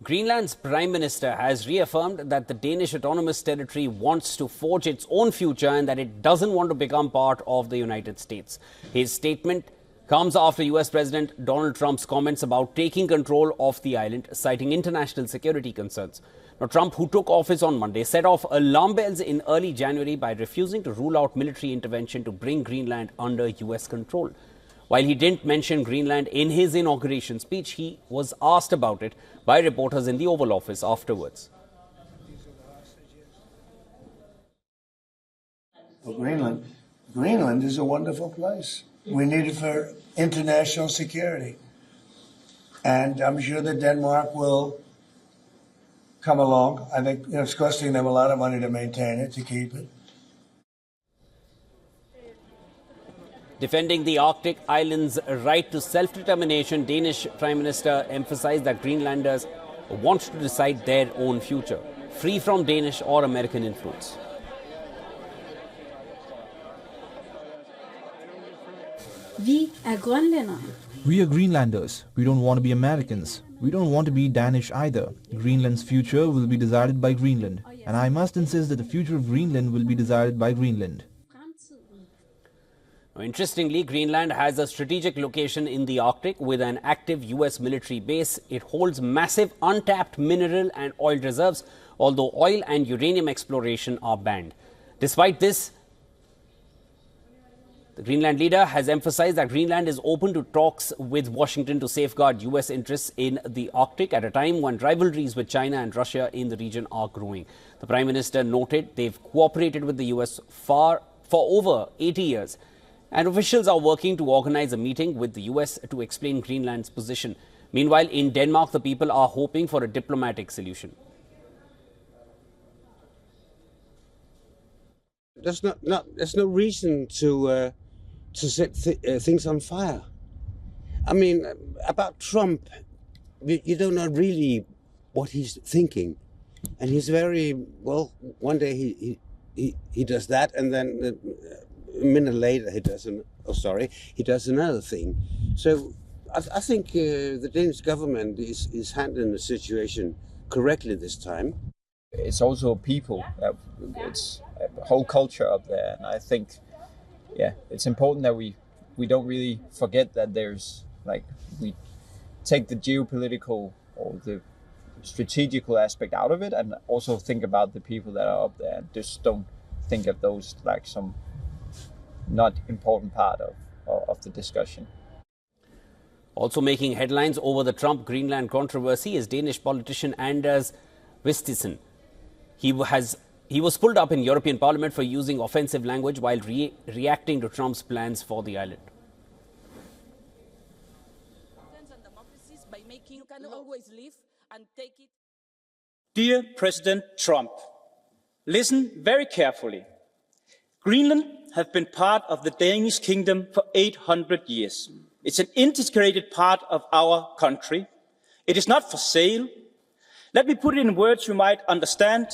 Greenland's Prime Minister has reaffirmed that the Danish Autonomous Territory wants to forge its own future and that it doesn't want to become part of the United States. His statement comes after US President Donald Trump's comments about taking control of the island, citing international security concerns. Now, Trump, who took office on Monday, set off alarm bells in early January by refusing to rule out military intervention to bring Greenland under US control. While he didn't mention Greenland in his inauguration speech, he was asked about it by reporters in the Oval Office afterwards. Well, Greenland is a wonderful place. We need it for international security. And I'm sure that Denmark will come along. I think it's costing them a lot of money to maintain it, to keep it. Defending the Arctic island's right to self-determination, Danish Prime Minister emphasized that Greenlanders want to decide their own future, free from Danish or American influence. Vi grønlændere. We are Greenlanders. We don't want to be Americans. We don't want to be Danish either. Greenland's future will be decided by Greenland. And I must insist that the future of Greenland will be decided by Greenland. Interestingly, Greenland has a strategic location in the Arctic with an active US military base. It holds massive untapped mineral and oil reserves, although oil and uranium exploration are banned. Despite this, the Greenland leader has emphasized that Greenland is open to talks with Washington to safeguard US interests in the Arctic at a time when rivalries with China and Russia in the region are growing. The Prime Minister noted they've cooperated with the US for over 80 years. And officials are working to organize a meeting with the US to explain Greenland's position. Meanwhile, in Denmark, the people are hoping for a diplomatic solution. There's no reason to set things on fire. I mean, about Trump, you don't know really what he's thinking, and he's very well. One day he does that, and then a minute later he does another thing. So I think the Danish government is handling the situation correctly this time. It's also people. It's a whole culture up there, and I think, it's important that we don't really forget that there's we take the geopolitical or the strategical aspect out of it, and also think about the people that are up there, and just don't think of those like some not important part of the discussion. Also making headlines over the Trump-Greenland controversy is Danish politician Anders Vistisen. He was pulled up in European Parliament for using offensive language while reacting to Trump's plans for the island. Dear President Trump, listen very carefully. Greenland has been part of the Danish kingdom for 800 years. It's an integrated part of our country. It is not for sale. Let me put it in words you might understand.